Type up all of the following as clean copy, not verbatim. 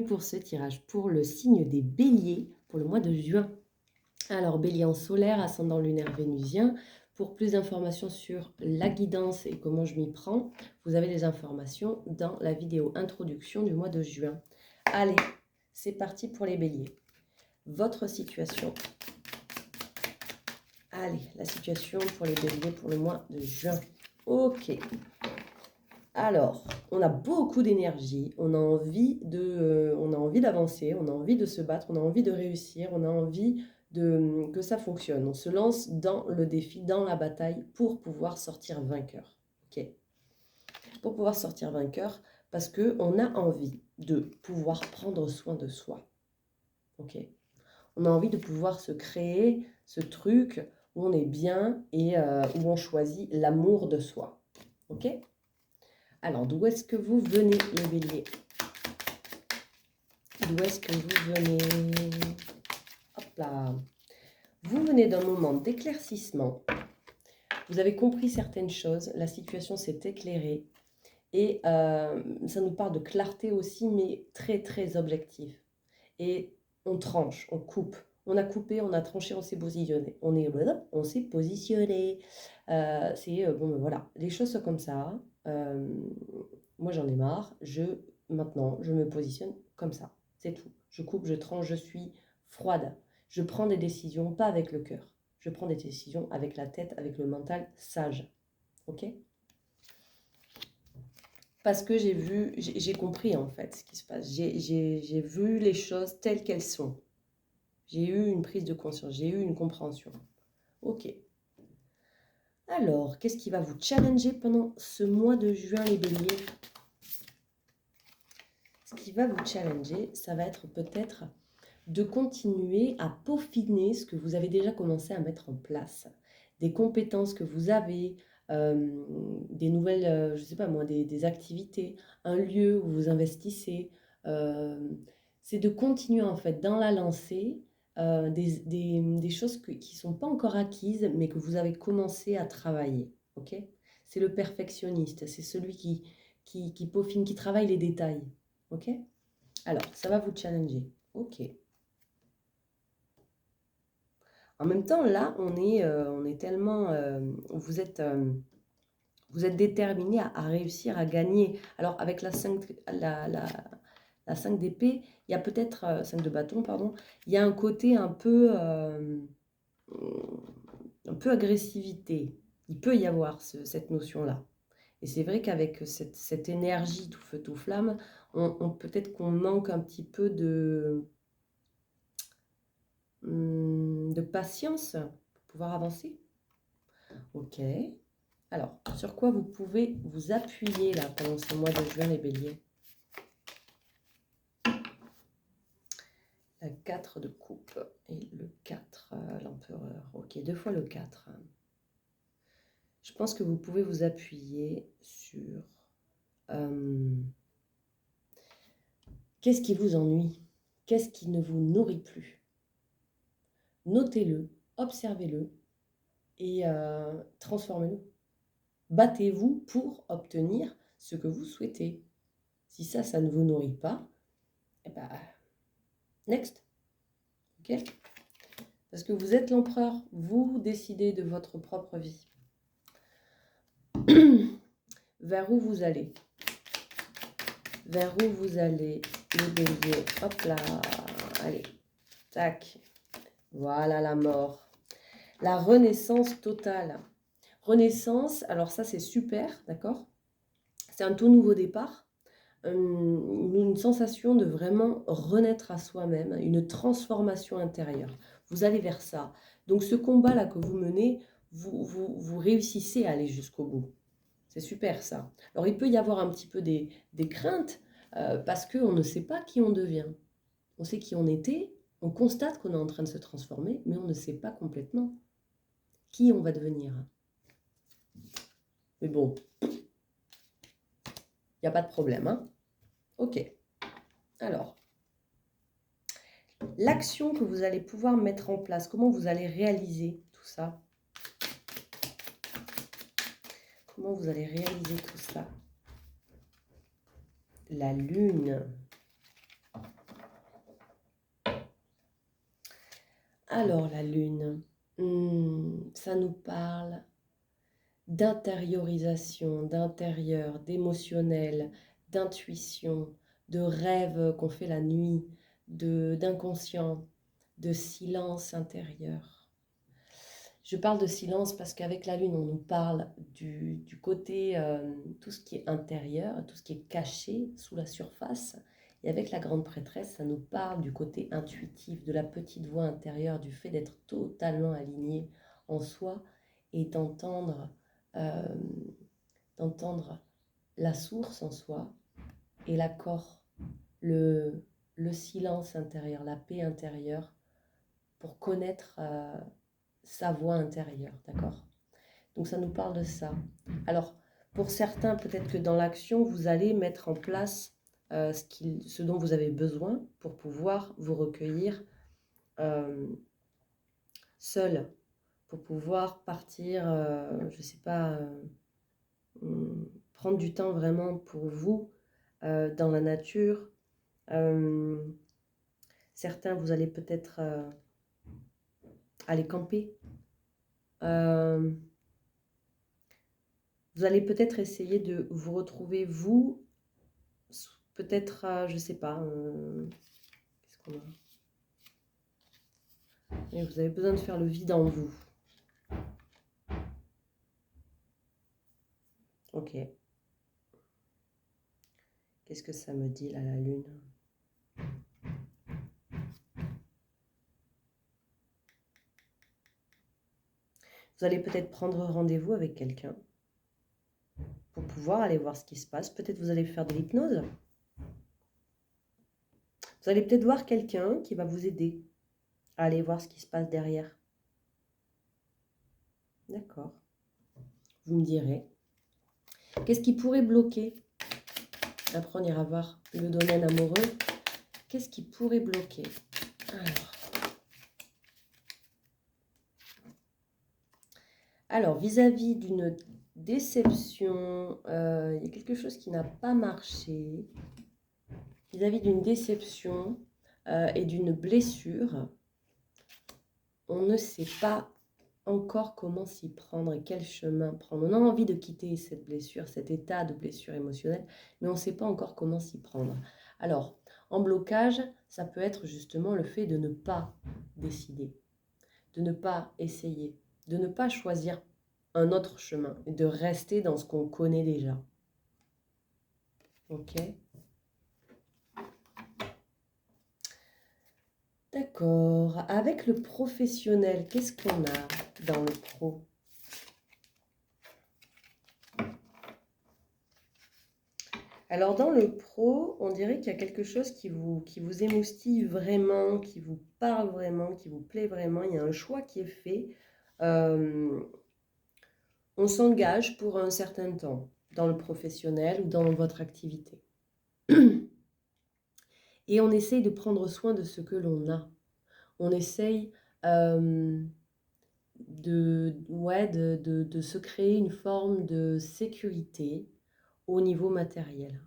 bienvenue pour ce tirage pour le signe des béliers pour le mois de juin. Alors, bélier en solaire, ascendant lunaire vénusien. Pour plus d'informations sur la guidance et comment je m'y prends, vous avez les informations dans la vidéo introduction du mois de juin. Allez, c'est parti pour les béliers. Votre situation. Allez, la situation pour les béliers pour le mois de juin. Ok. Alors, on a beaucoup d'énergie, on a envie d'avancer, on a envie de se battre, on a envie de réussir, on a envie que ça fonctionne. On se lance dans le défi, dans la bataille pour pouvoir sortir vainqueur. Ok. Pour pouvoir sortir vainqueur, parce qu'on a envie de pouvoir prendre soin de soi. Ok. On a envie de pouvoir se créer ce truc où on est bien et où on choisit l'amour de soi. Ok. Alors, d'où est-ce que vous venez, les béliers? D'où est-ce que vous venez? Hop là. Vous venez d'un moment d'éclaircissement. Vous avez compris certaines choses. La situation s'est éclairée. Et ça nous parle de clarté aussi, mais très, très objective. Et on tranche, on coupe. On a coupé, on a tranché, on s'est positionné. On s'est positionné. Bon, ben voilà. Les choses sont comme ça. Moi, j'en ai marre. Maintenant, je me positionne comme ça. C'est tout. Je coupe, je tranche, je suis froide. Je prends des décisions, pas avec le cœur. Je prends des décisions avec la tête, avec le mental sage. Ok? Parce que j'ai compris en fait ce qui se passe. J'ai vu les choses telles qu'elles sont. J'ai eu une prise de conscience, j'ai eu une compréhension. Ok. Alors, qu'est-ce qui va vous challenger pendant ce mois de juin, les béliers? Ce qui va vous challenger, ça va être peut-être de continuer à peaufiner ce que vous avez déjà commencé à mettre en place. Des compétences que vous avez, des nouvelles, je ne sais pas moi, des activités, un lieu où vous investissez. C'est de continuer en fait dans la lancée des choses qui ne sont pas encore acquises, mais que vous avez commencé à travailler. Ok. C'est le perfectionniste, c'est celui qui peaufine, qui travaille les détails. Ok. Alors, ça va vous challenger. Ok. En même temps, là, on est tellement... vous êtes déterminé à réussir à gagner. Alors, avec la 5 d'épée, il y a peut-être... 5 de bâton, pardon. Il y a un côté un peu agressivité. Il peut y avoir cette notion-là. Et c'est vrai qu'avec cette énergie tout feu, tout flamme, peut-être qu'on manque un petit peu de patience pour pouvoir avancer. Ok. Alors, sur quoi vous pouvez vous appuyer là pendant ce mois de juin, les béliers? La 4 de coupe et le 4, l'empereur. Ok, 2 fois le 4. Je pense que vous pouvez vous appuyer sur... qu'est-ce qui vous ennuie? Qu'est-ce qui ne vous nourrit plus? Notez-le, observez-le et transformez-le. Battez-vous pour obtenir ce que vous souhaitez. Si ça ne vous nourrit pas, eh ben, next. Ok? Parce que vous êtes l'empereur, vous décidez de votre propre vie. Vers où vous allez? Vers où vous allez, les béliers? Hop là, allez, tac. Voilà la mort. La renaissance totale. Renaissance, alors ça c'est super, d'accord? C'est un tout nouveau départ. Une sensation de vraiment renaître à soi-même, une transformation intérieure. Vous allez vers ça. Donc ce combat-là que vous menez, vous réussissez à aller jusqu'au bout. C'est super ça. Alors il peut y avoir un petit peu des craintes parce qu'on ne sait pas qui on devient. On sait qui on était, on constate qu'on est en train de se transformer, mais on ne sait pas complètement qui on va devenir. Mais bon, il n'y a pas de problème, hein? Ok. Alors, l'action que vous allez pouvoir mettre en place, comment vous allez réaliser tout ça? Comment vous allez réaliser tout ça? La lune. Alors, la lune, ça nous parle d'intériorisation, d'intérieur, d'émotionnel, d'intuition, de rêves qu'on fait la nuit, d'inconscient, de silence intérieur. Je parle de silence parce qu'avec la lune, on nous parle du côté, tout ce qui est intérieur, tout ce qui est caché sous la surface. Et avec la grande prêtresse, ça nous parle du côté intuitif, de la petite voix intérieure, du fait d'être totalement aligné en soi et euh, d'entendre la source en soi et l'accord, le, le silence intérieur, la paix intérieure pour connaître sa voix intérieure, d'accord? Donc ça nous parle de ça. Alors, pour certains, peut-être que dans l'action, vous allez mettre en place ce dont vous avez besoin pour pouvoir vous recueillir euh, seul, pour pouvoir partir, je ne sais pas, prendre du temps vraiment pour vous dans la nature. Certains, vous allez peut-être aller camper. Vous allez peut-être essayer de vous retrouver, vous, peut-être, je ne sais pas, qu'est-ce qu'on a? Et vous avez besoin de faire le vide en vous. Ok. Qu'est-ce que ça me dit là, la lune? Vous allez peut-être prendre rendez-vous avec quelqu'un pour pouvoir aller voir ce qui se passe. Peut-être vous allez faire de l'hypnose. Vous allez peut-être voir quelqu'un qui va vous aider à aller voir ce qui se passe derrière. D'accord. Vous me direz. Qu'est-ce qui pourrait bloquer? Après, on ira voir le domaine amoureux. Qu'est-ce qui pourrait bloquer? Alors, vis-à-vis d'une déception, il y a quelque chose qui n'a pas marché. Vis-à-vis d'une déception et d'une blessure, on ne sait pas encore comment s'y prendre et quel chemin prendre. On a envie de quitter cette blessure, cet état de blessure émotionnelle, mais on ne sait pas encore comment s'y prendre. Alors, en blocage, ça peut être justement le fait de ne pas décider, de ne pas essayer, de ne pas choisir un autre chemin et de rester dans ce qu'on connaît déjà. Ok? D'accord. Avec le professionnel, qu'est-ce qu'on a dans le pro? Alors dans le pro, on dirait qu'il y a quelque chose qui vous émoustille vraiment, qui vous parle vraiment, qui vous plaît vraiment. Il y a un choix qui est fait. On s'engage pour un certain temps dans le professionnel ou dans votre activité. Et on essaye de prendre soin de ce que l'on a. On essaye de se créer une forme de sécurité au niveau matériel.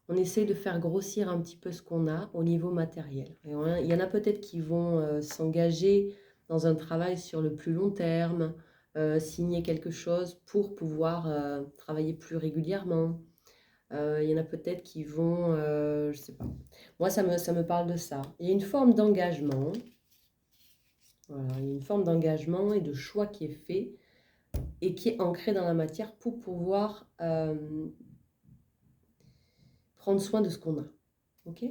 On essaye de faire grossir un petit peu ce qu'on a au niveau matériel. Et il y en a peut-être qui vont s'engager dans un travail sur le plus long terme, signer quelque chose pour pouvoir travailler plus régulièrement. Il y en a peut-être qui vont, je ne sais pas. Moi, ça me parle de ça. Il y a une forme d'engagement. Voilà, il y a une forme d'engagement et de choix qui est fait et qui est ancré dans la matière pour pouvoir prendre soin de ce qu'on a. Ok?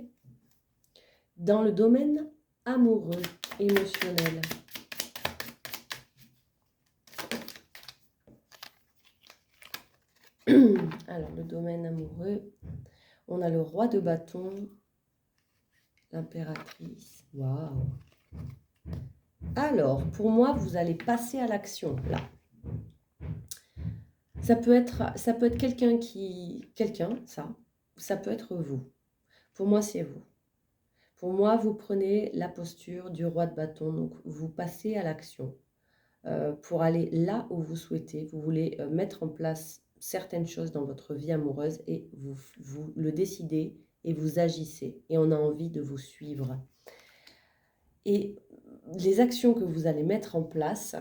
Dans le domaine amoureux, émotionnel. Alors, le domaine amoureux, on a le roi de bâton, l'impératrice. Waouh! Alors, pour moi, vous allez passer à l'action, là. Ça peut être quelqu'un, ça peut être vous. Pour moi, c'est vous. Pour moi, vous prenez la posture du roi de bâton, donc vous passez à l'action pour aller là où vous souhaitez. Vous voulez mettre en place certaines choses dans votre vie amoureuse et vous le décidez et vous agissez et on a envie de vous suivre. Et les actions que vous allez mettre en place,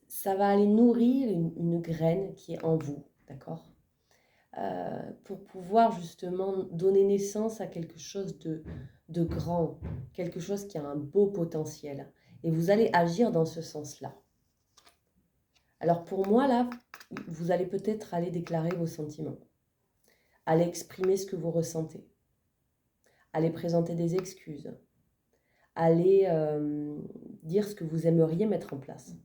ça va aller nourrir une graine qui est en vous, d'accord? Pour pouvoir justement donner naissance à quelque chose de grand, quelque chose qui a un beau potentiel. Et vous allez agir dans ce sens-là. Alors pour moi, là, vous allez peut-être aller déclarer vos sentiments, aller exprimer ce que vous ressentez, aller présenter des excuses, aller dire ce que vous aimeriez mettre en place.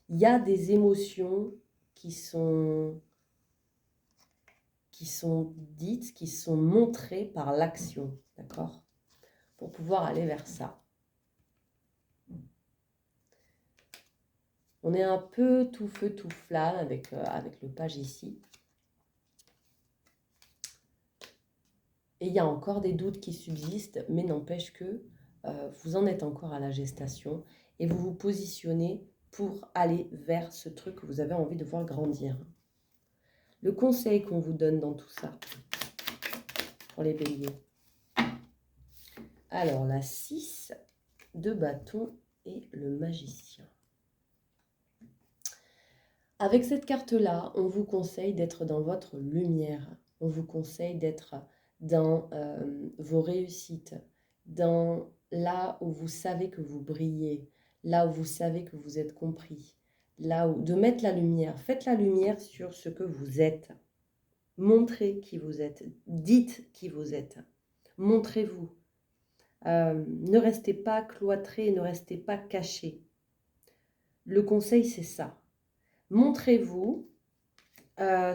Il y a des émotions qui sont dites, qui sont montrées par l'action, d'accord? Pour pouvoir aller vers ça. On est un peu tout feu, tout flamme avec le page ici. Et il y a encore des doutes qui subsistent, mais n'empêche que vous en êtes encore à la gestation et vous vous positionnez pour aller vers ce truc que vous avez envie de voir grandir. Le conseil qu'on vous donne dans tout ça, pour les béliers. Alors, la 6 de bâton et le magicien. Avec cette carte-là, on vous conseille d'être dans votre lumière. On vous conseille d'être dans vos réussites, dans là où vous savez que vous brillez, là où vous savez que vous êtes compris, là où de mettre la lumière. Faites la lumière sur ce que vous êtes. Montrez qui vous êtes. Dites qui vous êtes. Montrez-vous. Ne restez pas cloîtrés, ne restez pas cachés. Le conseil, c'est ça. Montrez-vous,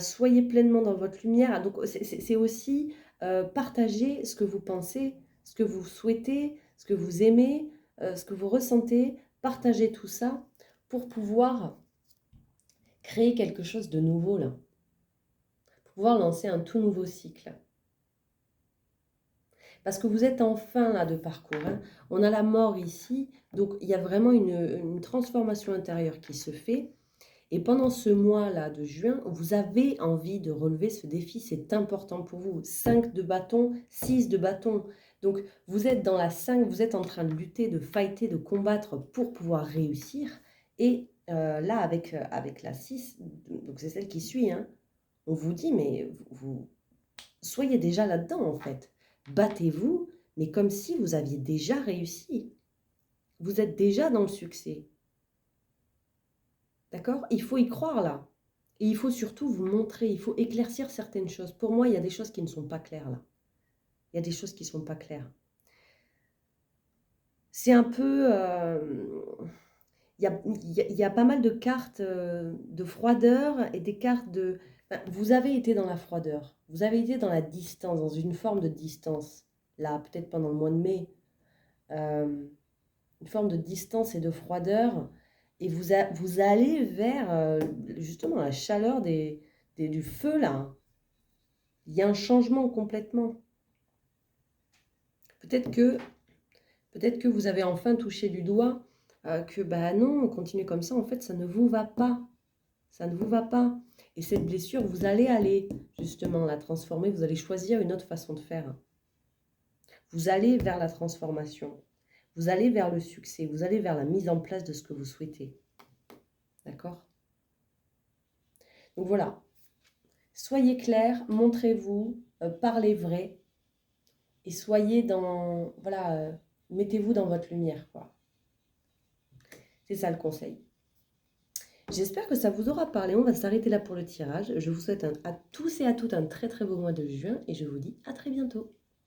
soyez pleinement dans votre lumière. Donc, c'est aussi partager ce que vous pensez, ce que vous souhaitez, ce que vous aimez, ce que vous ressentez. Partagez tout ça pour pouvoir créer quelque chose de nouveau, là. Pour pouvoir lancer un tout nouveau cycle. Parce que vous êtes en fin là, de parcours. Hein. On a la mort ici, donc il y a vraiment une transformation intérieure qui se fait. Et pendant ce mois-là de juin, vous avez envie de relever ce défi, c'est important pour vous. 5 de bâton, 6 de bâton. Donc vous êtes dans la 5, vous êtes en train de lutter, de fighter, de combattre pour pouvoir réussir. Et là, avec la 6, donc c'est celle qui suit, hein, on vous dit, mais vous soyez déjà là-dedans en fait. Battez-vous, mais comme si vous aviez déjà réussi. Vous êtes déjà dans le succès. D'accord? Il faut y croire là. Et il faut surtout vous montrer, il faut éclaircir certaines choses. Pour moi, il y a des choses qui ne sont pas claires là. Il y a des choses qui ne sont pas claires. C'est un peu... il y a pas mal de cartes de froideur et des cartes de... Enfin, vous avez été dans la froideur. Vous avez été dans la distance, dans une forme de distance. Là, peut-être pendant le mois de mai. Une forme de distance et de froideur. Et vous allez vers justement la chaleur du feu là. Il y a un changement complètement. Peut-être que vous avez enfin touché du doigt que bah non, continuez comme ça, en fait ça ne vous va pas. Ça ne vous va pas. Et cette blessure, vous allez aller justement la transformer, vous allez choisir une autre façon de faire. Vous allez vers la transformation. Vous allez vers le succès, vous allez vers la mise en place de ce que vous souhaitez. D'accord? Donc voilà. Soyez clair, montrez-vous, parlez vrai. Et soyez dans... Voilà, mettez-vous dans votre lumière, quoi. C'est ça le conseil. J'espère que ça vous aura parlé. On va s'arrêter là pour le tirage. Je vous souhaite à tous et à toutes un très très beau mois de juin. Et je vous dis à très bientôt.